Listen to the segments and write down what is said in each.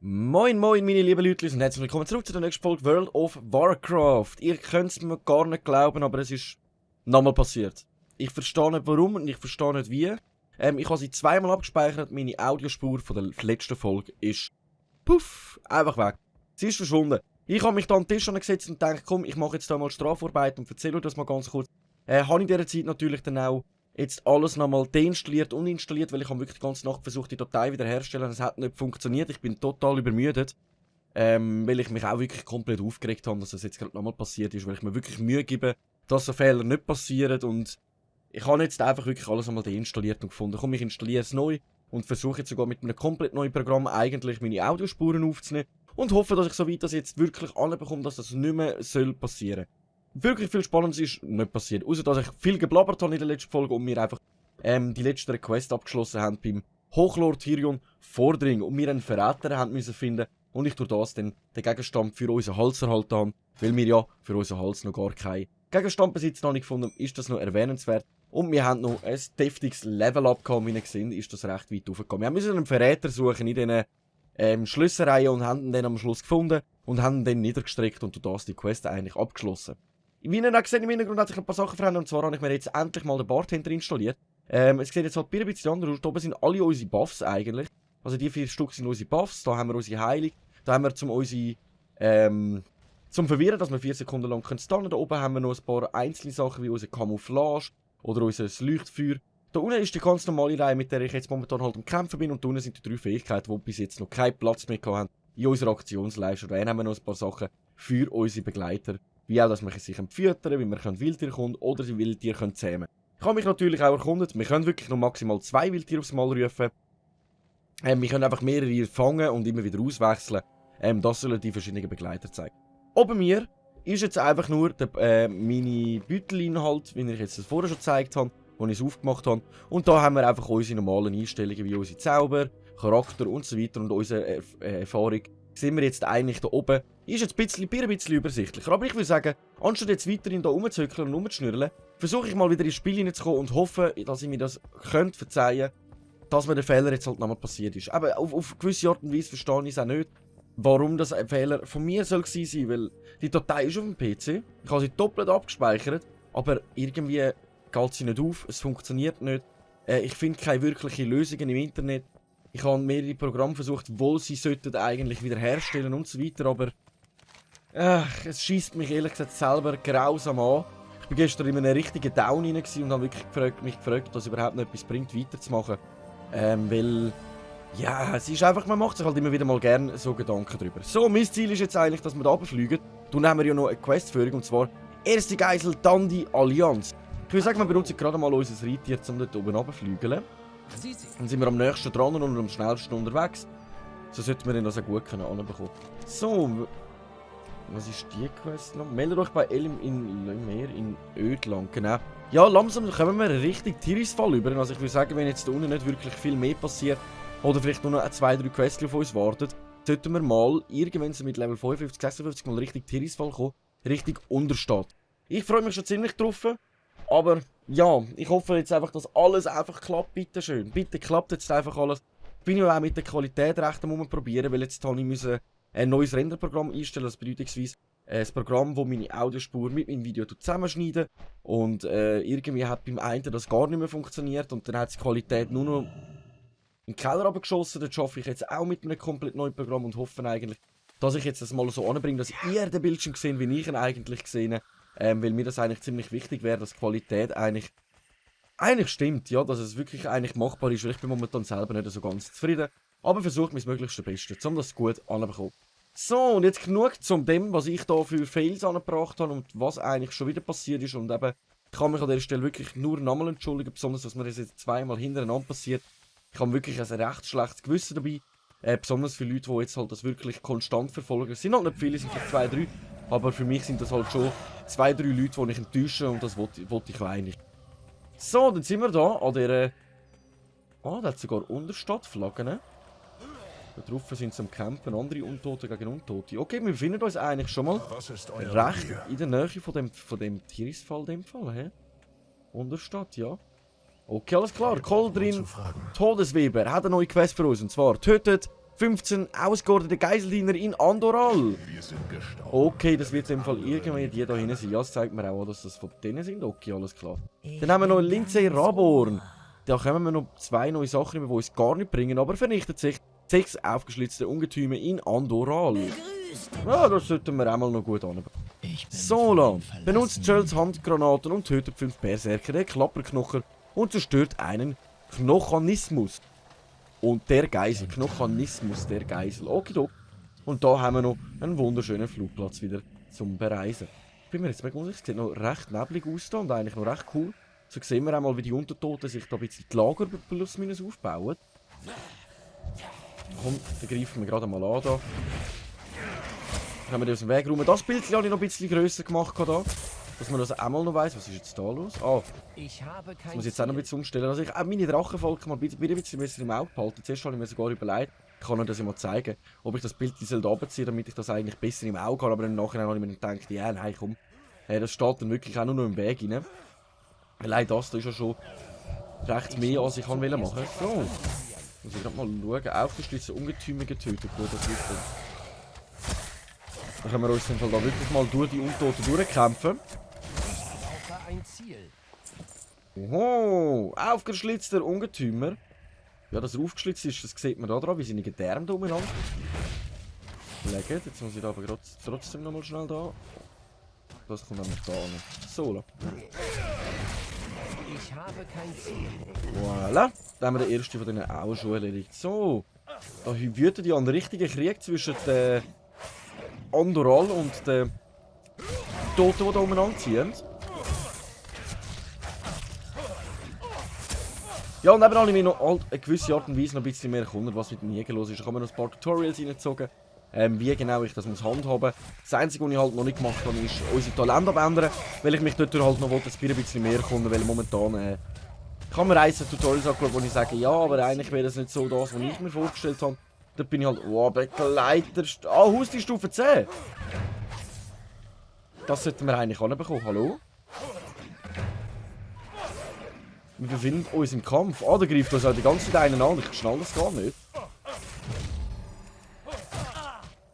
Moin moin meine lieben Leute und herzlich willkommen zurück zu der nächsten Folge World of Warcraft. Ihr könnt es mir gar nicht glauben, aber es ist nochmal passiert. Ich verstehe nicht warum und ich verstehe nicht wie. Ich habe sie zweimal abgespeichert, meine Audiospur von der letzten Folge ist puff, einfach weg. Sie ist verschwunden. Ich habe mich da an den Tisch gesetzt und gedacht, komm, ich mache jetzt da mal Strafarbeit und erzähle euch das mal ganz kurz. Habe in dieser Zeit natürlich dann auch jetzt alles nochmal deinstalliert und installiert, weil ich habe wirklich die ganze Nacht versucht, die Datei wiederherzustellen. Es hat nicht funktioniert. Ich bin total übermüdet, weil ich mich auch wirklich komplett aufgeregt habe, dass das jetzt gerade nochmal passiert ist, weil ich mir wirklich Mühe gebe, dass so Fehler nicht passieren. Und ich habe jetzt einfach wirklich alles einmal deinstalliert und gefunden, komm, ich installiere es neu und versuche jetzt sogar mit einem komplett neuen Programm eigentlich meine Audiospuren aufzunehmen und hoffe, dass ich so weit das jetzt wirklich anbekomme, dass das nicht mehr passieren soll. Wirklich viel Spannendes ist nicht passiert. Außer dass ich viel geblabbert habe in der letzten Folge und wir einfach die letzte Quest abgeschlossen haben beim Hochlord Tyrion Vordring und wir einen Verräter haben müssen finden und ich durch das dann den Gegenstand für unseren Hals erhalten habe, weil wir ja für unseren Hals noch gar keinen Gegenstand besitzen noch nicht gefunden, ist das noch erwähnenswert. Und wir haben noch ein deftiges Level-Up gehabt, wie ihr gesehen, ist das recht weit aufgekommen. Wir müssen einen Verräter suchen in diesen Schlüsselreihen und haben ihn dann am Schluss gefunden und haben ihn dann niedergestreckt und durch das die Quest eigentlich abgeschlossen. Wie ihr auch gesehen im Hintergrund hat sich ein paar Sachen verändert und zwar habe ich mir jetzt endlich mal den Bartender installiert. Es sieht jetzt halt ein bisschen anders aus. Da oben sind alle unsere Buffs eigentlich. Also die 4 Stück sind unsere Buffs. Da haben wir unsere Heilung. Da haben wir zum Verwirren, dass wir 4 Sekunden lang stunnen können. Da oben haben wir noch ein paar einzelne Sachen wie unsere Camouflage oder unser Leuchtfeuer. Da unten ist die ganz normale Reihe, mit der ich jetzt momentan halt am Kämpfen bin. Und da unten sind die 3 Fähigkeiten, die bis jetzt noch keinen Platz mehr haben in unserer Aktionsleiste. Da haben wir noch ein paar Sachen für unsere Begleiter. Wie auch, dass man sich füttern, wie man Wildtier kommt oder die Wildtier zähmen. Ich habe mich natürlich auch erkundet, wir können wirklich noch maximal 2 Wildtiere aufs Mal rufen. Wir können einfach mehrere fangen und immer wieder auswechseln. Das sollen die verschiedenen Begleiter zeigen. Oben mir ist jetzt einfach nur der meine Beutelinhalt, wie ich jetzt das vorher schon gezeigt habe, als ich es aufgemacht habe. Und da haben wir einfach unsere normalen Einstellungen wie unsere Zauber, Charakter und so weiter und unsere Erfahrung. Sind wir jetzt eigentlich da oben. Ist jetzt ein bisschen übersichtlicher. Aber ich würde sagen, anstatt jetzt weiterhin da rumzuzöckeln und rumzuschnürren, versuche ich mal wieder ins Spiel hineinzukommen und hoffe, dass ich mir das verzeihen könnt, dass mir der Fehler jetzt halt nochmal passiert ist. Aber auf gewisse Art und Weise verstehe ich es auch nicht, warum das ein Fehler von mir soll gewesen sein, weil die Datei ist auf dem PC. Ich habe sie doppelt abgespeichert, aber irgendwie geht sie nicht auf, es funktioniert nicht. Ich finde keine wirklichen Lösungen im Internet. Ich habe mehrere Programme versucht, wo sie sollten eigentlich wieder herstellen und so weiter, aber es schießt mich ehrlich gesagt selber grausam an. Ich bin gestern in einem richtigen Down rein und habe wirklich mich gefragt, dass es überhaupt noch etwas bringt, weiterzumachen. Weil, ja, es ist einfach, man macht sich halt immer wieder mal gerne so Gedanken drüber. So, mein Ziel ist jetzt eigentlich, dass wir da runterfliegen. Dann haben wir ja noch eine Questführung und zwar erste Geisel, dann die Allianz. Ich würde sagen, wir benutzen gerade mal unser Reittier, um dort oben runterzufliegen. Dann sind wir am nächsten dran und am schnellsten unterwegs. So sollten wir dann das auch gut anbekommen. So, was ist die Quest noch? Meldet euch bei Elim in Ödland, genau. Ja, langsam kommen wir richtig Tirisfall über. Also ich würde sagen, wenn jetzt da unten nicht wirklich viel mehr passiert, oder vielleicht nur noch 2-3 Quests auf uns warten, sollten wir mal irgendwann so mit Level 55, 56 mal richtig Tirisfall kommen, richtig untersteht. Ich freue mich schon ziemlich drauf, aber ja, ich hoffe jetzt einfach, dass alles einfach klappt, bitte schön. Bitte klappt jetzt einfach alles. Ich bin ja auch mit der Qualität recht am probieren, weil jetzt habe ich ein neues Renderprogramm einstellen, das bedeutungsweise ein Programm, das meine Audiospur mit meinem Video zusammenschneidet. Und irgendwie hat beim einen das gar nicht mehr funktioniert und dann hat die Qualität nur noch in den Keller runtergeschossen. Das schaffe ich jetzt auch mit einem komplett neuen Programm und hoffe eigentlich, dass ich jetzt das mal so anbringe, dass ihr den Bildschirm seht, wie ich ihn eigentlich sehe. Weil mir das eigentlich ziemlich wichtig wäre, dass die Qualität eigentlich stimmt, ja, dass es wirklich eigentlich machbar ist, weil ich bin momentan selber nicht so ganz zufrieden. Aber versuche mein möglichst Bestes, um das gut anzubekommen. So, und jetzt genug zu dem, was ich da für Fails angebracht habe und was eigentlich schon wieder passiert ist. Und eben, ich kann mich an der Stelle wirklich nur nochmal entschuldigen, besonders, dass mir das jetzt zweimal hintereinander passiert. Ich habe wirklich ein recht schlechtes Gewissen dabei. Besonders für Leute, die jetzt halt das wirklich konstant verfolgen. Es sind halt nicht viele, es sind vielleicht 2, 3. Aber für mich sind das halt schon 2, 3 Leute, die ich enttäusche und das wollte ich auch eigentlich. So, dann sind wir da an der... Oh, da hat sogar Unterstadtflaggen. Da drauf sind sie am Kämpfen, andere Untote gegen Untote. Okay, wir befinden uns eigentlich schon mal recht in der Nähe von dem Tierisfall, in dem Fall, hä? Und der Stadt, ja. Okay, alles klar. Koldrin Todesweber hat eine neue Quest für uns. Und zwar tötet 15 ausgeordnete Geiseldiener in Andoral. Okay, das wird in dem Fall irgendwie die da hinten sein. Ja, das zeigt mir auch, dass das von denen sind. Okay, alles klar. Dann haben wir noch Lindsay Raborn. Da kommen wir noch 2 neue Sachen, die uns gar nicht bringen, aber vernichtet sich 6 aufgeschlitzte Ungetüme in Andoral. Ja, das sollten wir auch mal noch gut anbringen. Sola benutzt Churls Handgranaten und tötet 5 Berserker, der Klapperknocher, und zerstört einen Knochanismus. Und der Geisel. Knochanismus der Geisel. Okay, und da haben wir noch einen wunderschönen Flugplatz wieder zum Bereisen. Ich bin mir jetzt mal es sieht noch recht neblig aus da und eigentlich noch recht cool. So sehen wir auch mal, wie die Untertoten sich da ein bisschen die Lager plus minus aufbauen. Komm, dann greifen wir gerade mal an da. Können wir die aus dem Weg räumen. Das Bild habe ich noch ein bisschen grösser gemacht da. Dass man das auch mal noch weiss. Was ist jetzt da los? Ah, das muss ich jetzt auch noch ein bisschen umstellen. Also ich auch meine Drachenvolk mal wieder ein bisschen besser im Auge behalten. Zuerst habe ich mir sogar überlegt, ich kann euch das mal zeigen, ob ich das Bild runterziehe, damit ich das eigentlich besser im Auge habe. Aber im Nachhinein habe ich mir gedacht, ja, nein, komm. Das steht dann wirklich auch nur noch im Weg rein. Allein das da ist ja schon recht mehr, als ich machen wollte. So. Muss ich gerade mal schauen. Aufgeschlitzte Ungetüme getötet. Gut, das ist dann. Dann können wir uns im Fall da wirklich mal durch die Untoten durchkämpfen. Oho, aufgeschlitzter Ungetümer. Ja, dass er aufgeschlitzt ist, das sieht man da dran, wie seine Gedärme da umeinander legen. Jetzt muss ich da aber trotzdem noch mal schnell da. Das kommt nämlich da an. So. Ich habe kein Ziel. Voilà. Dann haben wir den ersten von denen auch schon erledigt. So. Da wütet ja ein richtiger Krieg zwischen den Andoral und den Toten, die da umeinander ziehen. Ja, und eben habe ich mich noch eine gewisse Art und Weise noch ein bisschen mehr erkundet, was mit dem Jäger los ist. Ich habe mir noch ein paar Tutorials reingezogen, wie genau ich das muss handhaben. Das Einzige, was ich halt noch nicht gemacht habe, ist unsere Talente abändern, weil ich mich dort halt noch ein bisschen mehr erkunden, weil momentan ich habe mir Tutorials angeschaut, wo ich sage, ja, aber eigentlich wäre das nicht so das, was ich mir vorgestellt habe. Dort bin ich halt, wow, Begleiter, Haustier-Stufe 10. Das sollten wir eigentlich anbekommen, hallo? Wir befinden uns im Kampf. Ah, da greift uns halt die ganze Zeit einen an. Ich schnall das gar nicht.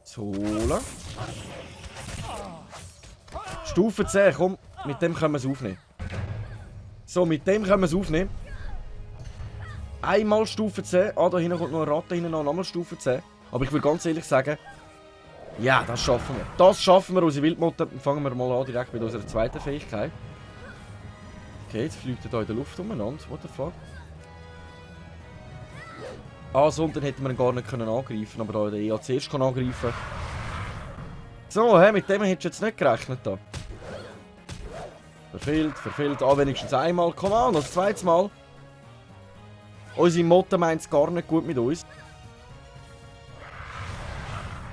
So. Stufe 10, komm. Mit dem können wir es aufnehmen. So, mit dem können wir es aufnehmen. Einmal Stufe 10. Ah, da hinten kommt noch eine Ratte hinten an. Nochmal Stufe 10. Aber ich will ganz ehrlich sagen, ja, das schaffen wir. Das schaffen wir. Unsere Wildmotte fangen wir mal an direkt mit unserer zweiten Fähigkeit. Okay, jetzt fliegt er da in der Luft umeinander. What the fuck? Ah, so, und dann hätten wir ihn gar nicht angreifen können, aber da der zuerst kann angreifen. So, mit dem hättest du jetzt nicht gerechnet da. Verfehlt. Ah, wenigstens einmal. Komm an, das zweites Mal. Unsere Motte meint es gar nicht gut mit uns.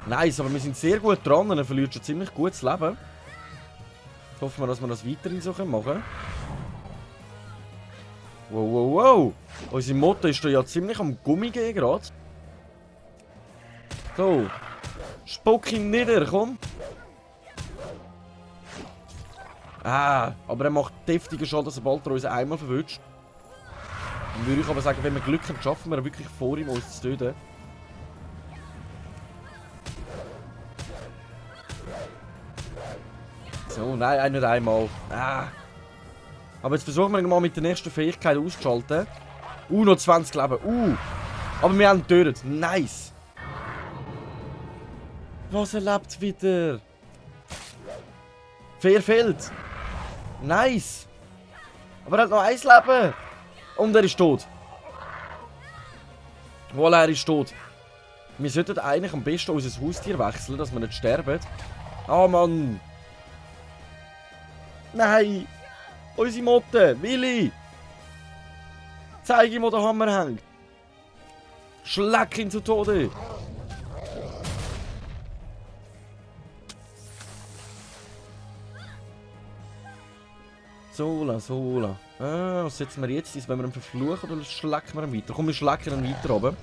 Nice, aber wir sind sehr gut dran und er verliert schon ziemlich gutes Leben. Ich hoffe, dass wir das weiterhin so machen können. Wow. Unsere Motte ist da ja ziemlich am Gummi gehen gerade. So. Spuck ihn nieder, komm. Ah, aber er macht deftiger Schaden, sobald er uns einmal verwünscht. Dann würde ich aber sagen, wenn wir Glück haben, schaffen wir wirklich vor ihm, uns zu töten. So, nein, nicht einmal. Ah. Aber jetzt versuchen wir mal mit der nächsten Fähigkeit auszuschalten. Noch 20 Leben. Aber wir haben ihn getötet. Nice. Was, er lebt wieder. Verfehlt. Nice. Aber er hat noch 1 Leben. Und er ist tot. Voilà, er ist tot. Wir sollten eigentlich am besten unser Haustier wechseln, dass wir nicht sterben. Ah, Mann. Nein. Unsere Motte, Willi! Zeig ihm, wo der Hammer hängt! Schleck ihn zu Tode! Sola. Ah, was setzen wir jetzt? Wenn wir ihn verfluchen oder schlecken wir ihn weiter? Komm, wir schlecken ihn weiter oben.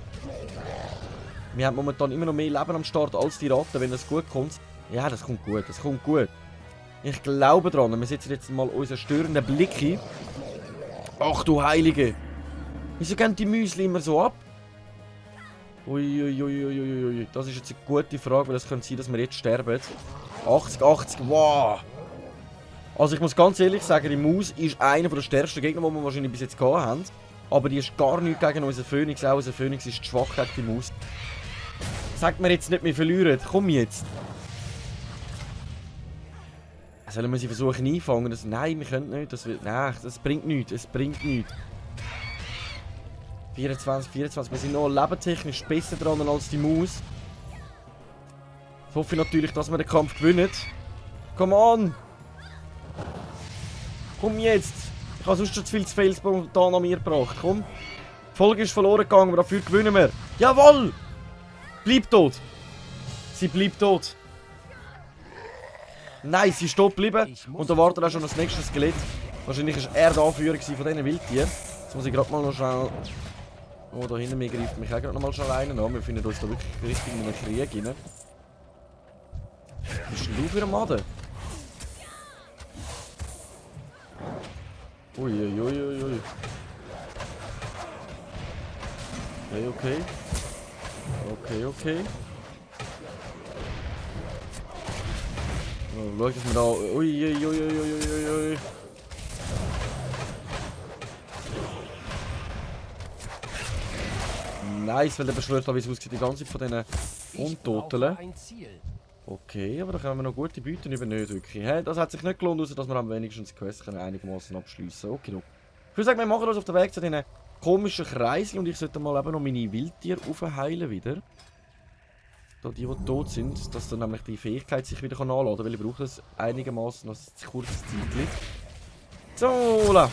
Wir haben momentan immer noch mehr Leben am Start als die Ratten, wenn das gut kommt. Ja, das kommt gut, das kommt gut. Ich glaube dran. Wir setzen jetzt mal unseren störenden Blick hin. Ach du Heilige! Wieso gehen die Müsli immer so ab? Uiuiuiuiui. Das ist jetzt eine gute Frage, weil es könnte sein, dass wir jetzt sterben. 80, 80, wow! Also ich muss ganz ehrlich sagen, die Maus ist einer der stärksten Gegner, die wir wahrscheinlich bis jetzt gehabt haben. Aber die ist gar nichts gegen unseren Phönix. Auch unser Phönix ist zu schwach gegen die Maus. Sagt mir jetzt nicht, wir verlieren. Komm jetzt. Sollen wir sie versuchen einfangen? Nein, wir können nicht. Nein, das bringt nichts. Es bringt nichts. 24, 24. Wir sind noch lebentechnisch besser dran als die Maus. Ich hoffe natürlich, dass wir den Kampf gewinnen. Come on! Komm jetzt! Ich habe sonst schon zu viel zu viel spontan an mir gebracht. Komm! Die Folge ist verloren gegangen, aber dafür gewinnen wir. Jawohl! Bleib tot! Sie bleibt tot. Nein, sie ist tot geblieben. Und da wartet auch schon das nächste Skelett. Wahrscheinlich war er der Anführer von diesen Wildtieren. Jetzt muss ich gerade mal noch schnell... Oh, da hinten mir greift mich auch gerade noch mal schnell einen an. Wir finden uns da wirklich richtig in einen Krieg rein. Was ist denn du für ein Maden? Uiuiuiui. Okay. Okay. Oh, schau, dass wir da... Uiuiuiuiui. Nice, weil der beschwört, wie es aussieht, die ganze Zeit von diesen Untoten. Okay, aber da können wir noch gute Beute über nicht wirklich. Hey, das hat sich nicht gelohnt, außer dass wir am wenigstens die Quest einigermaßen abschliessen. Okay, no. Ich würde sagen, wir machen uns auf den Weg zu diesen komischen Kreisen und ich sollte mal eben noch meine Wildtiere aufheilen wieder. Da die tot sind, dass dann nämlich die Fähigkeit sich wieder anladen kann, weil ich brauche das einigermaßen noch ein kurzes Zeitchen. So, la.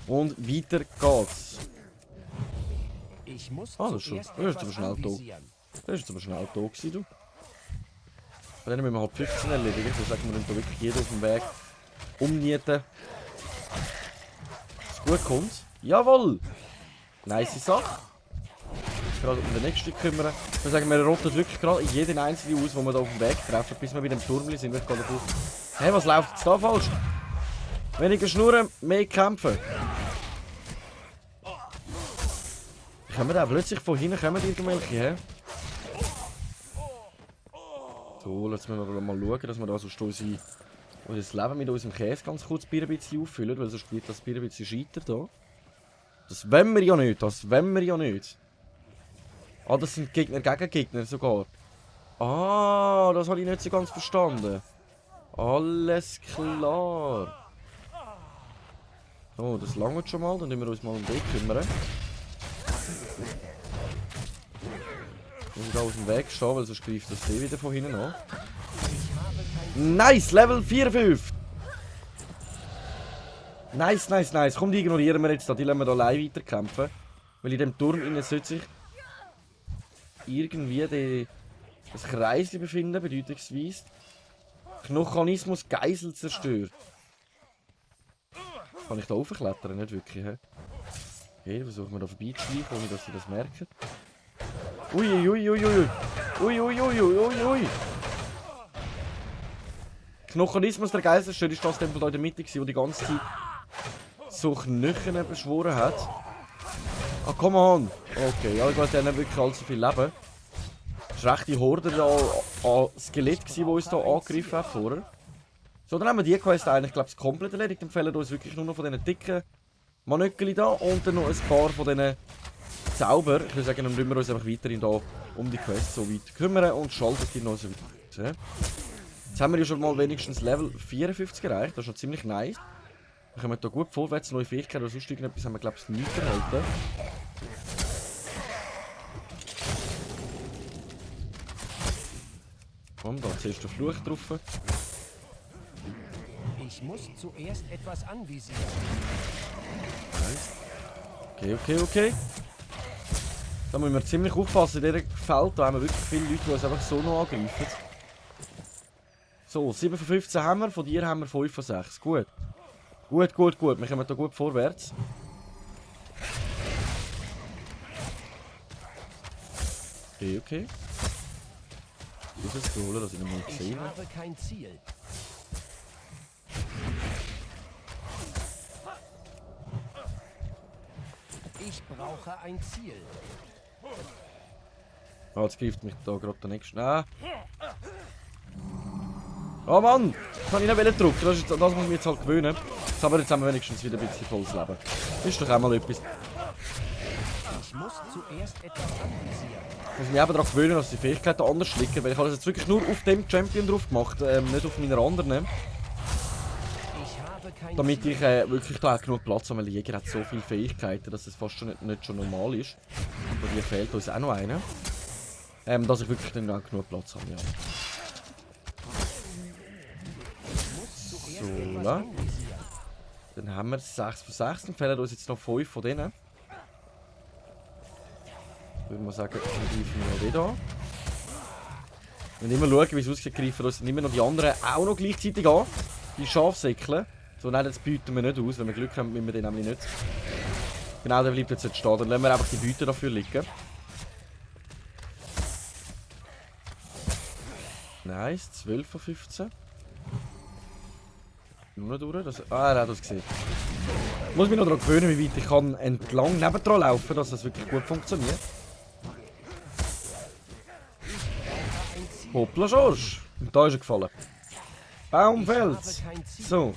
Und weiter geht's. Ah, das ist schon. Das ist aber schnell tot. Das ist jetzt aber schnell tot gewesen, du. Bei denen müssen wir halt 15 erledigen. Ich würde sagen, wir müssen da wirklich jeder auf dem Weg umnieten. Dass es gut kommt. Jawohl! Nice Sache. Gerade um den nächsten kümmern. Ich würde sagen, wir rotten wirklich gerade jeden einzelnen aus, den wir da auf dem Weg treffen, bis wir wieder im Turm sind. Hey, was läuft jetzt da falsch? Weniger schnurren, mehr kämpfen. Kommen da plötzlich von hinten irgendwelche her? So, jetzt müssen wir mal schauen, dass wir da sonst unser Leben mit unserem Käse ganz kurz ein bisschen auffüllen, weil sonst wird das ein bisschen scheiter da. Das wollen wir ja nicht, Ah, das sind Gegner gegen Gegner sogar. Ah, das habe ich nicht so ganz verstanden. Alles klar. So, das langt schon mal, dann müssen wir uns mal um den kümmern. Ich muss da aus dem Weg stehen, weil sonst greift das See wieder von hinten an. Nice, Level 4,5. Nice. Komm, die ignorieren wir jetzt da. Die lassen wir da allein weiterkämpfen. Weil in dem Turm innen sollte sich irgendwie das Kreisel befinden, bedeutungsweise. Knochanismus Geisel zerstört. Kann ich da raufklettern? Nicht wirklich, hä? Okay, versuchen wir da vorbeizuschleichen, ohne dass sie das merken. Uiuiuiui. Knochanismus der Geiselstör ist das Tempel da in der Mitte, wo die ganze Zeit so Knöchel beschworen hat. Ah, come on! Okay, ja, ich weiß, die haben wirklich allzu viel Leben. Das war recht die Horde an Skelett, die uns hier angegriffen hat vorher. So, dann haben wir die Quest eigentlich, glaube ich, komplett erledigt. Empfehlen uns wirklich nur noch von diesen dicken Manöckeli da und dann noch ein paar von diesen Zauber. Ich würde sagen, dann müssen wir uns einfach weiterhin da um die Quest so weit kümmern und schalten die noch so weit. Jetzt haben wir ja schon mal wenigstens Level 54 erreicht, das ist schon ziemlich nice. Wir kommen hier gut vorwärts, neue Fähigkeiten oder sonst irgendetwas haben wir, glaube ich, nicht erhalten. Komm, da zuerst der Fluch drauf. Ich muss zuerst etwas anvisieren. Okay. Da müssen wir ziemlich aufpassen, in diesem Feld da haben wir wirklich viele Leute, die uns einfach so noch angreifen. So, 7 von 15 haben wir, von dir haben wir 5 von 6. Gut. Wir kommen hier gut vorwärts. Okay, okay. Das ist scrollen, dass ich noch mal Ich gesehen habe. habe kein Ziel. Ich brauche ein Ziel. Ah, jetzt greift mich da gerade der nächste. Ah. Oh Mann! Das kann ich nicht drücken. Das muss ich mich jetzt halt gewöhnen. Aber jetzt haben wir wenigstens wieder ein bisschen volles Leben. Das ist doch auch mal etwas. Ich muss zuerst etwas anvisieren. Ich muss mich eben daran gewöhnen, dass die Fähigkeiten anders liegen. Weil ich habe das jetzt wirklich nur auf dem Champion drauf gemacht, nicht auf meiner anderen. Ich habe kein Damit Ziel. ich wirklich da auch genug Platz habe, weil der Jäger hat so viele Fähigkeiten, dass es fast schon nicht schon normal ist. Von dir fehlt uns auch noch eine. Dass ich wirklich dann auch genug Platz habe, ja. Zuerst So, etwas la. anvisieren. Dann haben wir 6 von 6, dann fehlen uns jetzt noch 5 von denen. Würde man sagen, wir greifen noch wieder an. Und immer schauen, wie es aussieht, greifen uns immer noch die anderen auch noch gleichzeitig an. Die Schafsäckle. So, nein, jetzt bieten wir nicht aus. Wenn wir Glück haben, müssen wir den nämlich nicht. Genau, der bleibt jetzt nicht stehen. Dann lassen wir einfach die Beute dafür liegen. Nice, 12 von 15. Nur noch durch. Er hat das gesehen. Ich muss mich noch daran gewöhnen, wie weit ich kann entlang nebendran laufen, dass das wirklich gut funktioniert. Hoppla, Schorsch. Und da ist er gefallen. Baumfels. Ich habe kein Ziel. So.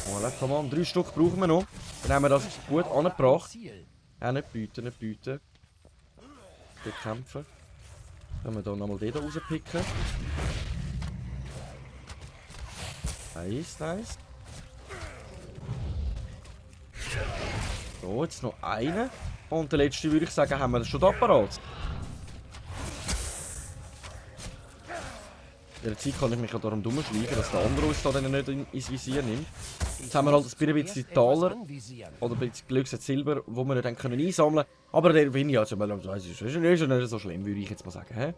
Voilà, komm an. 3 Stück brauchen wir noch. Dann haben wir das gut angebracht. Ziel. Nicht bieten, nicht bieten. Bekämpfen. Können wir hier nochmal den rauspicken. Nice, nice. So, jetzt noch einen. Und der letzte würde ich sagen, haben wir das schon da parat. In der Zeit kann ich mich ja darum schleichen, dass der andere uns da dann nicht ins Visier nimmt. Jetzt haben wir halt ein bisschen Taler oder ein bisschen Glücks Silber, wo wir dann können einsammeln können. Aber der bin ich also, das ist nicht so schlimm, würde ich jetzt mal sagen. He?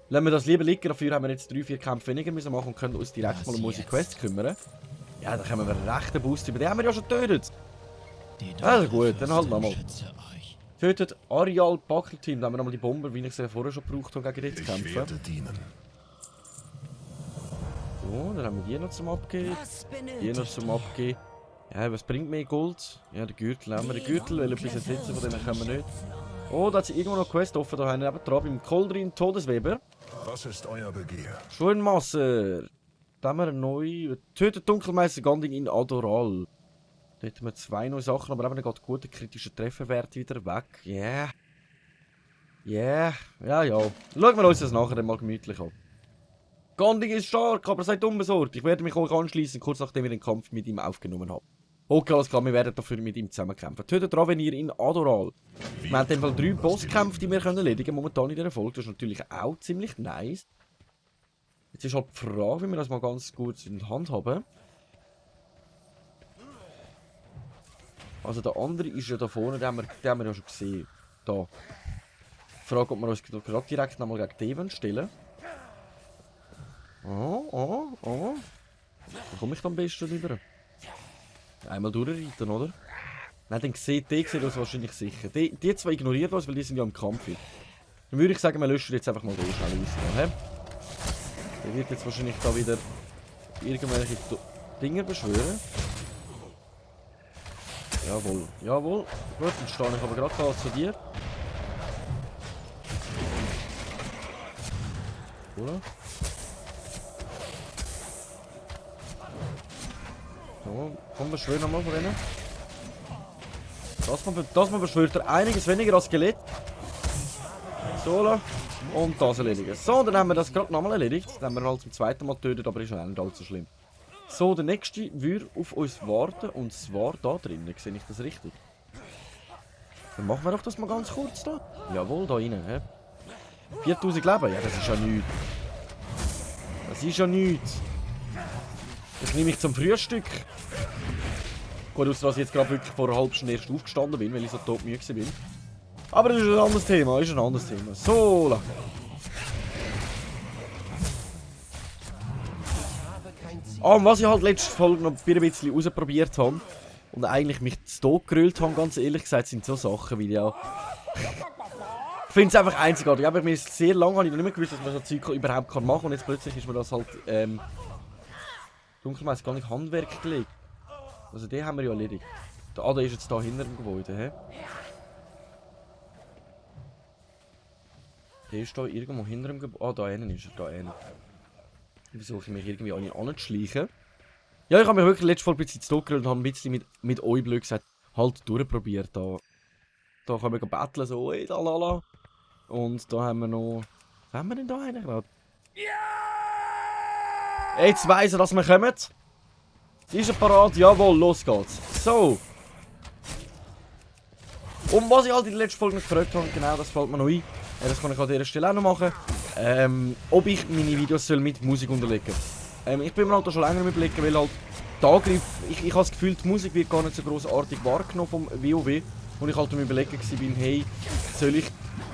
Lassen wir das lieber liegen, dafür haben wir jetzt 3-4 Kämpfe weniger müssen machen und können uns direkt mal um unsere Quest kümmern. Ja, dann können wir einen rechten Boost über den haben wir ja schon getötet. Also gut, dann halt nochmal. Tötet Arial Backelteam, da haben wir nochmal die Bomber, wie ich sie vorher schon gebraucht habe, gegen die zu kämpfen. So, dann haben wir die noch zum Abgeben. Die noch zum Abgeben. Ja, was bringt mehr Gold? Ja, der Gürtel haben wir. Den Gürtel, weil etwas ersetzen von denen können wir nicht. Oh, da hat sie irgendwo noch Quest offen, da haben wir nebendran beim Koldrin Todesweber. Was ist euer Begehr? Schulmasser. Da haben wir eine neue. Tötet Dunkelmeister Ganding in Adoral. Da hätten wir 2 neue Sachen, aber eben geht gut der kritische Trefferwert wieder weg. Yeah. Yeah. Ja, ja. Schauen wir uns das nachher mal gemütlich an. Ganding ist stark, aber seid unbesorgt. Ich werde mich euch anschließen, kurz nachdem ich den Kampf mit ihm aufgenommen habe. Okay, alles klar, wir werden dafür mit ihm zusammenkämpfen. Tötet Ravenir in Adoral. Wir haben in dem Fall 3 Bosskämpfe, die wir erledigen können momentan in dieser Folge. Das ist natürlich auch ziemlich nice. Jetzt ist halt die Frage, wie wir das mal ganz gut in der Hand haben. Also der andere ist ja da vorne, den haben wir ja schon gesehen. Da. Die Frage, ob wir uns gerade direkt nochmal gegen den stellen. Oh. Wie komme ich da am besten rüber? Einmal durchreiten, oder? Nein, dann sieht uns wahrscheinlich sicher. Die 2 ignorieren uns, weil die sind ja im Kampf. Dann würde ich sagen, wir löschen jetzt einfach mal den schnell aus. Ja, der wird jetzt wahrscheinlich da wieder irgendwelche Dinge beschwören. Jawohl, jawohl. Gut, dann stehe ich aber gerade da zu dir. Oder? So, komm, beschwören nochmal von denen. Das man beschwört er einiges weniger als Skelett. So, und das erledigen. So, dann haben wir das gerade nochmal erledigt. Dann haben wir halt zum zweiten Mal getötet, aber ist auch nicht allzu schlimm. So, der nächste würde auf uns warten, und zwar da drinnen. Sehe ich das richtig? Dann machen wir doch das mal ganz kurz da. Jawohl, da rein. He? 4000 Leben? Ja, das ist ja nichts. Das ist ja nichts. Das nehme ich zum Frühstück. Gut, außer dass ich jetzt gerade wirklich vor einer halben Stunde erst aufgestanden bin, weil ich so todmüde bin. Aber das ist ein anderes Thema, So, und was ich halt letzte Folge noch ein bisschen ausprobiert habe, und eigentlich mich zu Tod gerüllt habe, ganz ehrlich gesagt, sind so Sachen, weil ja... Ich finde es einfach einzigartig. Aber mir ist sehr lange, habe ich noch nicht mehr gewusst, dass man so Zeug überhaupt machen kann. Und jetzt plötzlich ist mir das halt, dunkelmeist gar nicht Handwerk gelegt. Also den haben wir ja erledigt. Der Ada ist jetzt da hinter dem Gebäude, hä? Der ist da irgendwo hinter dem Gebäude. Ah, da hinten ist er, da hinten. Ich versuche mich irgendwie an ihn anzuschleichen. Ja, ich habe mich wirklich letztes Mal ein bisschen zu Tod gerüllt und habe ein bisschen mit euch blöd gesagt, halt durchprobiert da. Da können wir betteln, so, ey, da lala. Und da haben wir noch... Was haben wir denn da eigentlich gerade? Ja! Jetzt weiss er, dass wir kommen. Ist er parat? Jawohl, los geht's. So. Und was ich halt in der letzten Folge noch gefragt habe, genau, das fällt mir noch ein. Das kann ich an dieser Stelle auch noch machen. Ob ich meine Videos soll mit Musik unterlegen soll. Ich bin mir halt da schon länger überlegen, weil halt der Angriff... Ich habe das Gefühl, die Musik wird gar nicht so grossartig wahrgenommen vom WoW. Und ich halt am Überlegen war, hey, soll ich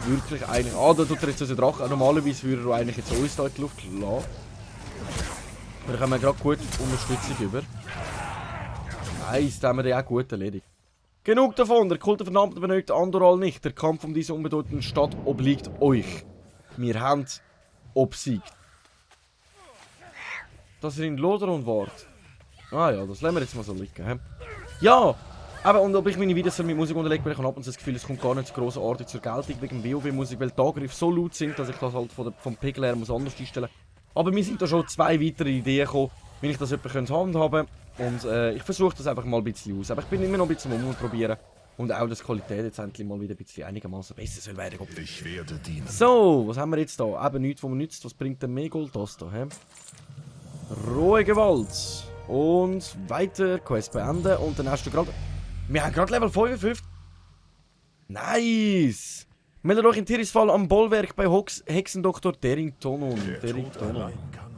wirklich eigentlich... Ah, da tut er jetzt unseren Drachen. Normalerweise würde er eigentlich jetzt uns da in die Luft lassen. Da haben wir gerade gut Unterstützung über. Nice, da haben wir den auch gut erledigt. Genug davon, der Kult der Verdammten benötigt Andoral nicht. Der Kampf um diese unbedeutende Stadt obliegt euch. Wir haben obsiegt. Dass ihr in Lodron wart. Ah ja, das lassen wir jetzt mal so liegen. He? Ja! Aber und ob ich meine Videos mit Musik unterlege, weil ich habe ab und zu das Gefühl, es kommt gar nicht so grossartig zur Geltung wegen WoW-Musik, weil die Angriffe so laut sind, dass ich das halt vom Pegel her muss anders einstellen muss. Aber mir sind da schon 2 weitere Ideen gekommen, wie ich das jemand handhaben könnte. Und ich versuche das einfach mal ein bisschen aus. Aber ich bin immer noch ein bisschen am Probieren. Und auch, dass die Qualität jetzt endlich mal wieder ein bisschen einigermaßen besser soll werden. Ich werde dienen. So, was haben wir jetzt da? Eben nichts, was man nützt. Was bringt denn mehr Gold? Das da, hä? Rohe Gewalt. Und weiter, Quest beenden. Und dann hast du gerade... Wir haben gerade Level 55. Nice! Meldet euch in Tirisfall am Bollwerk bei Hexendoktor Deringtonon. Deringtonon. Habe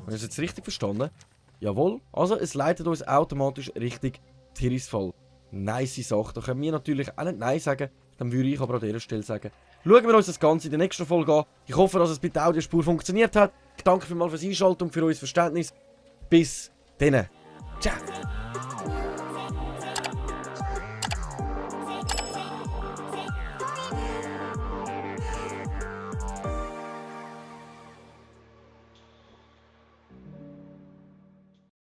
ich das jetzt richtig verstanden? Jawohl. Also, es leitet uns automatisch Richtung Tirisfall. Nice Sache. Da können wir natürlich auch nicht Nein sagen. Dann würde ich aber an dieser Stelle sagen, schauen wir uns das Ganze in der nächsten Folge an. Ich hoffe, dass es bei der Audiospur funktioniert hat. Ich danke vielmals fürs Einschalten und für euer Verständnis. Bis dann.